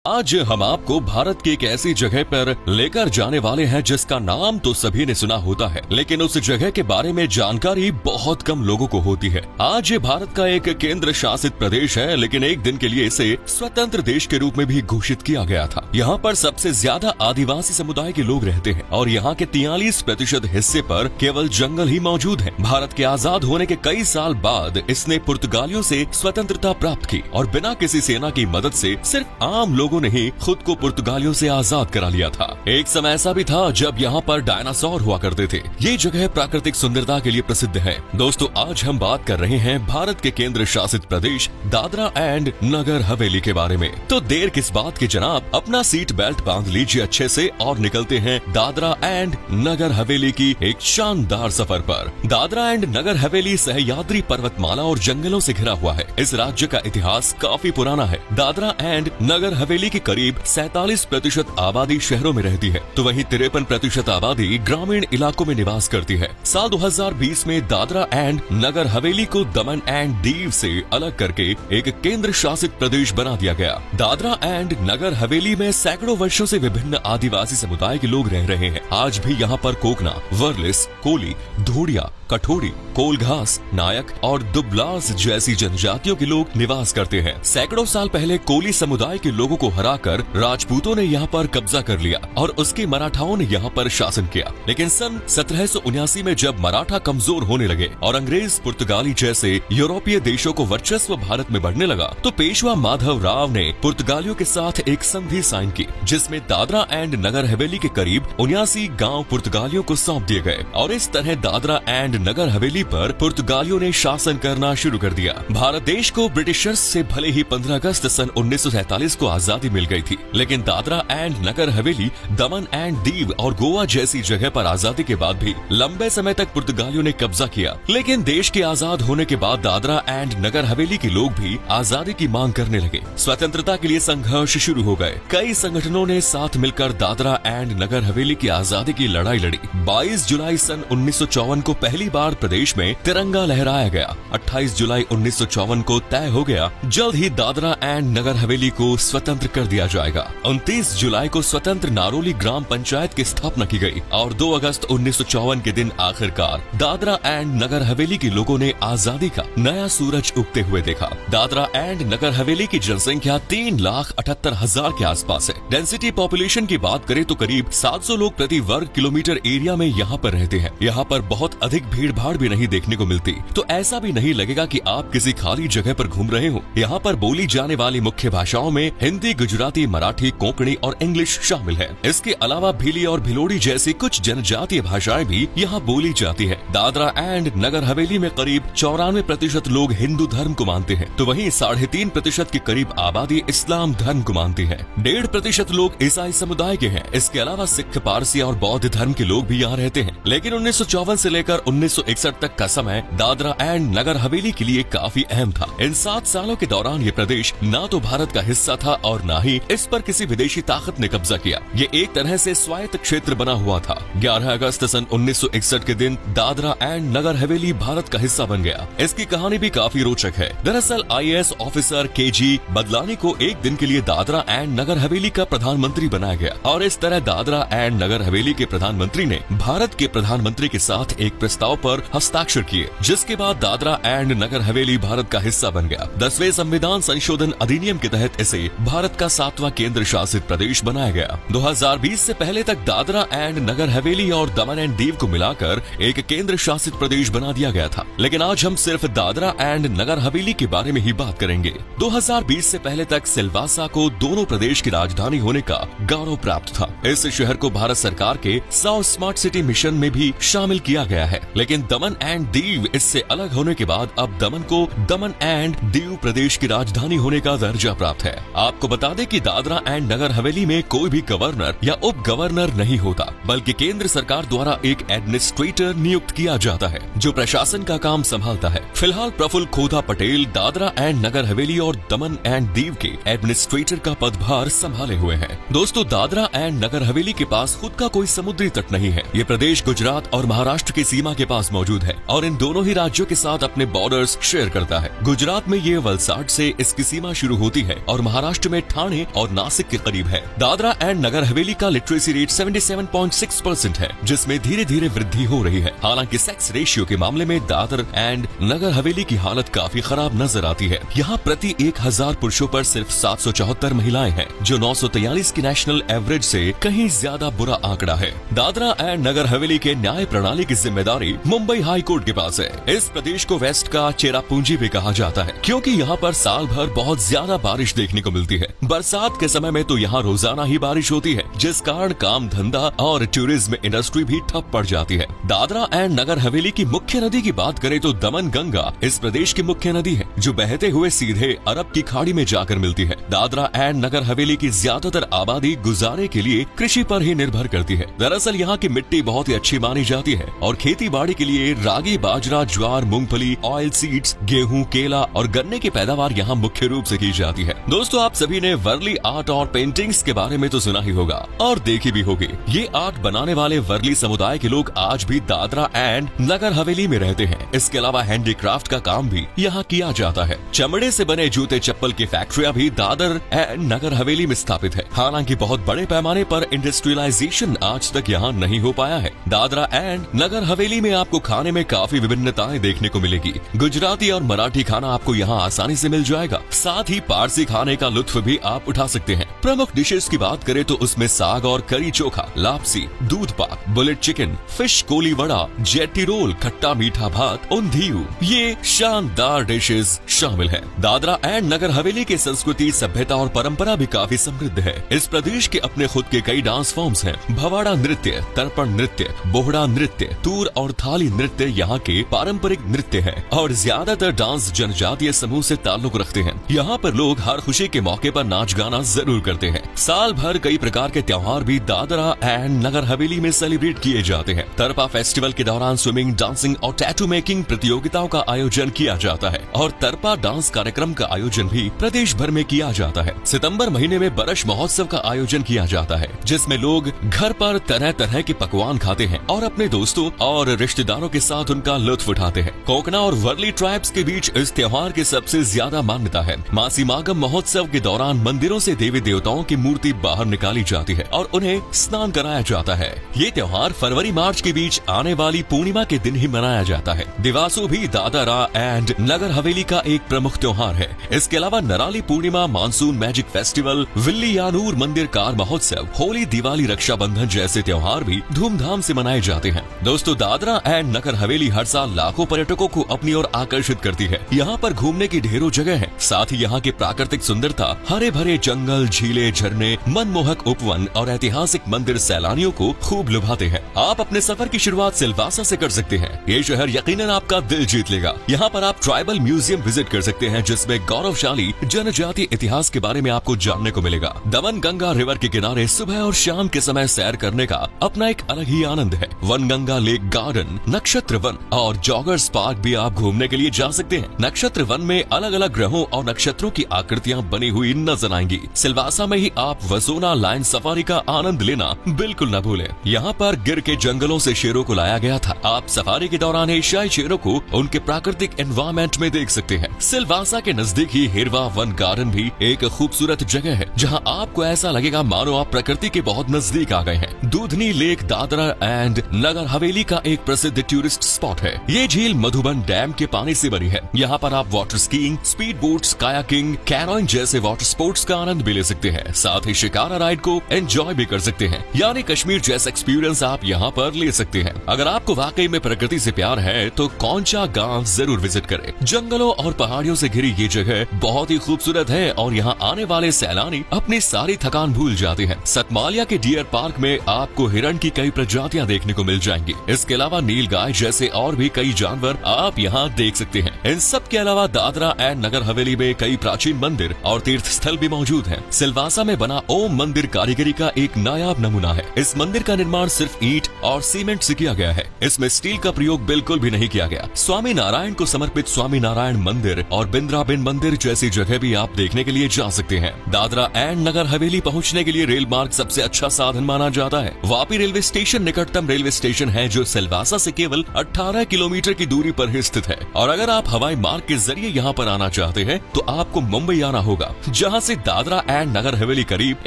आज हम आपको भारत की एक ऐसी जगह पर लेकर जाने वाले हैं जिसका नाम तो सभी ने सुना होता है, लेकिन उस जगह के बारे में जानकारी बहुत कम लोगों को होती है। आज ये भारत का एक केंद्र शासित प्रदेश है, लेकिन एक दिन के लिए इसे स्वतंत्र देश के रूप में भी घोषित किया गया था। यहाँ पर सबसे ज्यादा आदिवासी समुदाय के लोग रहते हैं और यहाँ के 43% हिस्से पर केवल जंगल ही मौजूद है। भारत के आजाद होने के कई साल बाद इसने पुर्तगालियों से स्वतंत्रता प्राप्त की और बिना किसी सेना की मदद से सिर्फ आम लोगों ने ही खुद को पुर्तगालियों से आजाद करा लिया था। एक समय ऐसा भी था जब यहाँ पर डायनासोर हुआ करते थे। ये जगह प्राकृतिक सुंदरता के लिए प्रसिद्ध है। दोस्तों, आज हम बात कर रहे हैं भारत के केंद्र शासित प्रदेश दादरा एंड नगर हवेली के बारे में। तो देर किस बात की जनाब, अपना सीट बेल्ट बांध लीजिए अच्छे से और निकलते हैं दादरा एंड नगर हवेली की एक शानदार सफर पर। दादरा एंड नगर हवेली सह्याद्री पर्वतमाला और जंगलों से घिरा हुआ है। इस राज्य का इतिहास काफी पुराना है। दादरा एंड नगर हवेली की करीब 47% आबादी शहरों में रहती है, तो वहीं 53% आबादी ग्रामीण इलाकों में निवास करती है। साल 2020 में दादरा एंड नगर हवेली को दमन एंड दीव से अलग करके एक केंद्र शासित प्रदेश बना दिया गया। दादरा एंड नगर हवेली में सैकड़ों वर्षों से विभिन्न आदिवासी समुदाय के लोग रह रहे हैं। आज भी यहाँ पर कोकना, वर्लिस, कोली, धोड़िया, कठोरी, कोलघास, नायक और दुबलास जैसी जनजातियों के लोग निवास करते हैं। सैकड़ों साल पहले कोली समुदाय के लोगों को हराकर राजपूतों ने यहाँ पर कब्जा कर लिया और उसके मराठाओं ने यहाँ पर शासन किया। लेकिन सन 1779 में जब मराठा कमजोर होने लगे और अंग्रेज, पुर्तगाली जैसे यूरोपीय देशों को वर्चस्व भारत में बढ़ने लगा, तो पेशवा माधव राव ने पुर्तगालियों के साथ एक संधि साइन की, जिसमें दादरा एंड नगर हवेली के करीब 79 गाँव पुर्तगालियों को सौंप दिए गए और इस तरह दादरा एंड नगर हवेली पर पुर्तगालियों ने शासन करना शुरू कर दिया। भारत देश को ब्रिटिशर्स से भले ही 15 अगस्त सन 1947 को आजादी मिल गई थी, लेकिन Dadra and Nagar Haveli, Daman and Diu और गोवा जैसी जगह पर आजादी के बाद भी लंबे समय तक पुर्तगालियों ने कब्जा किया। लेकिन देश के आजाद होने के बाद दादरा एंड नगर हवेली के लोग भी आजादी की मांग करने लगे। स्वतंत्रता के लिए संघर्ष शुरू हो गए। कई संगठनों ने साथ मिलकर दादरा एंड नगर हवेली की आजादी की लड़ाई लड़ी। 22 जुलाई सन 1954 को पहली बार प्रदेश में तिरंगा लहराया गया। 28 जुलाई 1954 को तय हो गया जल्द ही दादरा एंड नगर हवेली को स्वतंत्र कर दिया जाएगा। 29 जुलाई को स्वतंत्र नारोली ग्राम पंचायत की स्थापना की गई और 2 अगस्त 1954 के दिन आखिरकार दादरा एंड नगर हवेली के लोगों ने आजादी का नया सूरज उगते हुए देखा। दादरा एंड नगर हवेली की जनसंख्या 3,78,000 के आसपास है। डेंसिटी पॉपुलेशन की बात करें तो करीब 700 लोग प्रति वर्ग किलोमीटर एरिया में यहाँ पर रहते हैं। यहाँ पर बहुत अधिक भीड़ भाड़ भी नहीं देखने को मिलती, तो ऐसा भी नहीं लगेगा कि आप किसी खाली जगह पर घूम रहे हो। यहाँ पर बोली जाने वाली मुख्य भाषाओं में हिंदी, गुजराती, मराठी, कोंकणी और इंग्लिश शामिल है। इसके अलावा भीली और भिलोड़ी जैसी कुछ जनजातीय भाषाएं भी यहाँ बोली जाती है। दादरा एंड नगर हवेली में करीब 94% लोग हिंदू धर्म को मानते हैं, तो वहीं 3.5% के करीब आबादी इस्लाम धर्म को मानती है। 1.5% लोग ईसाई समुदाय के हैं। इसके अलावा सिख, पारसी और बौद्ध धर्म के लोग भी यहाँ रहते हैं। लेकिन 1954 से लेकर 1961 तक का समय दादरा एंड नगर हवेली के लिए काफी अहम था। इन 7 सालों के दौरान ये प्रदेश न तो भारत का हिस्सा था और न ही इस पर किसी विदेशी ताकत ने कब्जा किया। ये एक तरह से स्वायत्त क्षेत्र बना हुआ था। 11 अगस्त सन 1961 के दिन दादरा एंड नगर हवेली भारत का हिस्सा बन गया। इसकी कहानी भी काफी रोचक है। दरअसल IAS ऑफिसर KG बदलानी को एक दिन के लिए दादरा एंड नगर हवेली का प्रधानमंत्री बनाया गया और इस तरह दादरा एंड नगर हवेली के प्रधानमंत्री ने भारत के प्रधानमंत्री के साथ एक प्रस्ताव पर हस्ताक्षर किए, जिसके बाद दादरा एंड नगर हवेली भारत का हिस्सा बन गया। 10वें संविधान संशोधन अधिनियम के तहत इसे भारत का 7वां केंद्र शासित प्रदेश बनाया गया। 2020 से पहले तक दादरा एंड नगर हवेली और दमन एंड दीव को मिलाकर एक केंद्र शासित प्रदेश बना दिया गया था। लेकिन आज हम सिर्फ दादरा एंड नगर हवेली के बारे में ही बात करेंगे। 2020 से पहले तक सिलवासा को दोनों प्रदेश की राजधानी होने का गौरव प्राप्त था। इस शहर को भारत सरकार के 100 स्मार्ट सिटी मिशन में भी शामिल किया गया है। लेकिन दमन एंड दीव इससे अलग होने के बाद अब दमन को दमन एंड दीव प्रदेश की राजधानी होने का दर्जा प्राप्त है। आपको बता दें कि दादरा एंड नगर हवेली में कोई भी गवर्नर या उप गवर्नर नहीं होता, बल्कि केंद्र सरकार द्वारा एक एडमिनिस्ट्रेटर नियुक्त किया जाता है जो प्रशासन का काम संभालता है। फिलहाल प्रफुल्ल खोधा पटेल दादरा एंड नगर हवेली और दमन एंड दीव के एडमिनिस्ट्रेटर का पदभार संभाले हुए हैं। दोस्तों, दादरा एंड नगर हवेली के पास खुद का कोई समुद्री तट नहीं है। ये प्रदेश गुजरात और महाराष्ट्र की सीमा के पास मौजूद है और इन दोनों ही राज्यों के साथ अपने बॉर्डर्स शेयर करता है। गुजरात में ये वलसाड से इसकी सीमा शुरू होती है और महाराष्ट्र में ठाणे और नासिक के करीब है। दादरा एंड नगर हवेली का लिटरेसी रेट 77.6% है, जिसमें धीरे धीरे वृद्धि हो रही है। हालांकि सेक्स रेशियो के मामले में दादर एंड नगर हवेली की हालत काफी खराब नजर आती है। यहाँ प्रति 1000 पुरुषों पर सिर्फ 774 महिलाएं हैं, जो 943 की नेशनल एवरेज से कहीं ज्यादा बुरा आंकड़ा है। दादरा एंड नगर हवेली के न्याय प्रणाली की जिम्मेदारी मुंबई हाई कोर्ट के पास है। इस प्रदेश को वेस्ट का चेरापूंजी भी कहा जाता है, क्योंकि यहाँ पर साल भर बहुत ज्यादा बारिश देखने को मिलती है। बरसात के समय में तो यहाँ रोजाना ही बारिश होती है, जिस कारण काम धंधा और टूरिज्म इंडस्ट्री भी ठप पड़ जाती है। दादरा एंड नगर हवेली की मुख्य नदी की बात करें तो दमन गंगा इस प्रदेश की मुख्य नदी है, जो बहते हुए सीधे अरब की खाड़ी में जाकर मिलती है। दादरा एंड नगर हवेली की ज्यादातर आबादी गुजारे के लिए कृषि पर ही निर्भर करती है। दरअसल यहाँ की मिट्टी बहुत ही अच्छी मानी जाती है और खेती बाड़ी के लिए रागी, बाजरा, ज्वार, मूंगफली, ऑयल सीड्स, गेहूं, केला और गन्ने की पैदावार यहाँ मुख्य रूप से की जाती है। दोस्तों, आप सभी ने वर्ली आर्ट और पेंटिंग्स के बारे में तो सुना ही होगा और देखी भी होगी। ये आर्ट बनाने वाले वर्ली समुदाय के लोग आज भी दादरा एंड नगर हवेली में रहते हैं। इसके अलावा हैंडीक्राफ्ट का काम भी यहाँ किया जाता है। चमड़े से बने जूते चप्पल की फैक्ट्रियां भी दादर एंड नगर हवेली में स्थापित है। हालांकि बहुत बड़े पैमाने पर इंडस्ट्रियलाइजेशन आज तक यहाँ नहीं हो पाया है। दादरा एंड नगर हवेली में आपको खाने में काफी विभिन्नताएं देखने को मिलेगी। गुजराती और मराठी खाना आपको यहाँ आसानी से मिल जाएगा। साथ ही पारसी खाने का लुत्फ भी आप उठा सकते हैं। प्रमुख डिशेस की बात करें तो उसमें साग और करी चोखा, lapsi, doodh pak, bullet chicken, fish Koliwada, जेटी रोल, खट्टा मीठा भात, उंधियू, ये शानदार डिशेस शामिल है। दादरा एंड नगर हवेली की संस्कृति, सभ्यता और परंपरा भी काफी समृद्ध है। इस प्रदेश के अपने खुद के कई डांस फॉर्म्स हैं। भवाड़ा नृत्य, तर्पण नृत्य, बोहड़ा नृत्य, तूर और थाली नृत्य यहाँ के पारंपरिक नृत्य है और ज्यादातर डांस जनजातीय समूह से ताल्लुक रखते हैं। यहाँ पर लोग हर खुशी के मौके पर नाच गाना जरूर करते हैं। साल भर कई प्रकार के त्योहार भी दादरा एंड नगर हवेली में सेलिब्रेट किए जाते हैं। तरपा फेस्टिवल के दौरान स्विमिंग, डांसिंग और टैटू मेकिंग प्रतियोगिताओं का आयोजन किया जाता है और तरपा डांस कार्यक्रम का आयोजन भी प्रदेश भर में किया जाता है। सितंबर महीने में बरश महोत्सव का आयोजन किया जाता है, जिसमें लोग घर पर तरह तरह के पकवान खाते हैं और अपने दोस्तों और रिश्तेदारों के साथ उनका लुत्फ उठाते हैं। कोकना और वर्ली ट्राइब्स के बीच इस त्योहार की सबसे ज्यादा मान्यता है। मासी मागम महोत्सव के दौरान मंदिरों से देवी देवताओं की मूर्ति बाहर निकाली जाती है और उन्हें स्नान कराया जाता है। ये त्योहार फरवरी मार्च के बीच आने वाली पूर्णिमा के दिन ही मनाया जाता है। दिवासो भी दादरा एंड नगर हवेली का एक प्रमुख त्योहार है। इसके अलावा नराली पूर्णिमा, मानसून मैजिक फेस्टिवल, विल्ली यानूर मंदिर कार महोत्सव, होली, दिवाली, रक्षाबंधन जैसे त्योहार भी धूमधाम से मनाए जाते हैं। दोस्तों, दादरा एंड नगर हवेली हर साल लाखों पर्यटकों को अपनी ओर आकर्षित करती है। यहाँ पर घूमने की ढेरों जगह है। साथ ही यहाँ की प्राकृतिक सुंदरता, हरे भरे जंगल, झीलें, झरने, मनमोहक उपवन और ऐतिहासिक मंदिर सैलानियों को खूब लुभाते हैं। आप अपने सफर की शुरुआत सिलवासा से कर सकते हैं। ये शहर यकीनन आपका दिल जीत लेगा। यहाँ पर आप ट्राइबल म्यूजियम विजिट कर सकते हैं, जिसमें गौरवशाली जनजातीय इतिहास के बारे में आपको जानने को मिलेगा। दमन गंगा रिवर के किनारे सुबह और शाम के समय सैर करने का अपना एक अलग ही आनंद है। वन गंगा लेक गार्डन, नक्षत्र वन और जॉगर्स पार्क भी आप घूमने के लिए जा सकते हैं। नक्षत्र वन में अलग अलग ग्रहों और नक्षत्रों की आकृतियाँ बनी हुई नजर आएंगी। सिलवासा में ही आप वसोना लायन सफारी का आनंद लेना बिल्कुल न भूलें। यहाँ पर गिर के जंगलों से शेरों को लाया गया था। आप सफारी के दौरान एशियाई शेरों को उनके प्राकृतिक एनवायरमेंट में देख सकते हैं। सिलवासा के नजदीक ही हिरवा वन गार्डन भी एक खूबसूरत जगह है, जहाँ आपको ऐसा लगेगा मानो आप प्रकृति के बहुत नजदीक आ गए हैं। दूधनी लेक दादरा एंड नगर हवेली का एक प्रसिद्ध टूरिस्ट स्पॉट है। ये झील मधुबन डैम के पानी से बनी है। यहाँ पर आप water skiing, speed boats, kayaking, canoeing जैसे वाटर स्पोर्ट्स का आनंद भी ले सकते हैं। साथ ही शिकारा राइड को एंजॉय भी कर सकते हैं, यानी कश्मीर जैसा एक्सपीरियंस आप यहाँ पर ले सकते हैं। अगर आपको वाकई में प्रकृति से प्यार है तो कौंचा गांव जरूर विजिट करें। जंगलों और पहाड़ियों से घिरी ये जगह बहुत ही खूबसूरत है और यहाँ आने वाले सैलानी अपनी सारी थकान भूल जाते हैं। सतमालिया के डियर पार्क में आपको हिरण की कई प्रजातियाँ देखने को मिल जाएंगी। इसके अलावा नीलगाय जैसे और भी कई जानवर आप यहाँ देख सकते हैं। इन सब के अलावा दादरा एंड नगर हवेली में कई प्राचीन मंदिर और तीर्थ स्थल भी मौजूद हैं। सिलवासा में बना ओम मंदिर कारीगरी का एक नायाब नमूना है। इस मंदिर का निर्माण सिर्फ ईंट और सीमेंट से किया गया है। इसमें स्टील का प्रयोग बिल्कुल भी नहीं किया गया। स्वामी नारायण को समर्पित स्वामी नारायण मंदिर और बिंद्राबिन मंदिर जैसी जगह भी आप देखने के लिए जा सकते हैं। दादरा एंड नगर हवेली पहुंचने के लिए रेल मार्ग सबसे अच्छा साधन माना जाता है। वापी रेलवे स्टेशन निकटतम रेलवे स्टेशन है, जो सिलवासा से केवल 18 किलोमीटर की दूरी पर ही स्थित है। और अगर आप हवाई मार्ग के जरिए यहाँ पर आना चाहते हैं तो आपको मुंबई आना होगा, जहाँ से दादरा एंड नगर हवेली करीब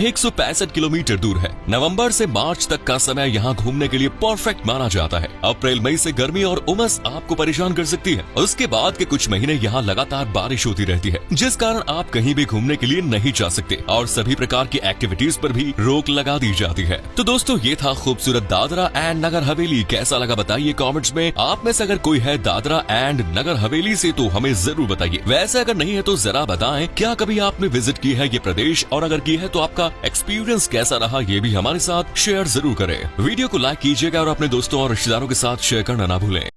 165 किलोमीटर दूर है। नवंबर से मार्च तक का समय यहाँ घूमने के लिए परफेक्ट माना जाता है। अप्रैल मई से गर्मी और उमस आपको परेशान कर सकती है। उसके बाद के कुछ महीने यहाँ लगातार बारिश होती रहती है, जिस कारण आप कहीं भी घूमने के लिए नहीं जा सकते और सभी प्रकार की एक्टिविटीज पर भी रोक लगा दी जाती है। तो दोस्तों, ये था खूबसूरत दादरा एंड नगर हवेली। कैसा लगा बताइए कमेंट्स में। आप में से अगर कोई है दादरा एंड नगर हवेली से तो हमें जरूर बताइए। वैसे अगर नहीं है तो जरा बताएं, क्या कभी आपने विजिट की है ये प्रदेश, और अगर की है तो आपका एक्सपीरियंस कैसा रहा ये भी हमारे साथ शेयर जरूर करें। वीडियो को लाइक कीजिएगा और अपने दोस्तों और रिश्तेदारों के साथ शेयर करना ना भूलें।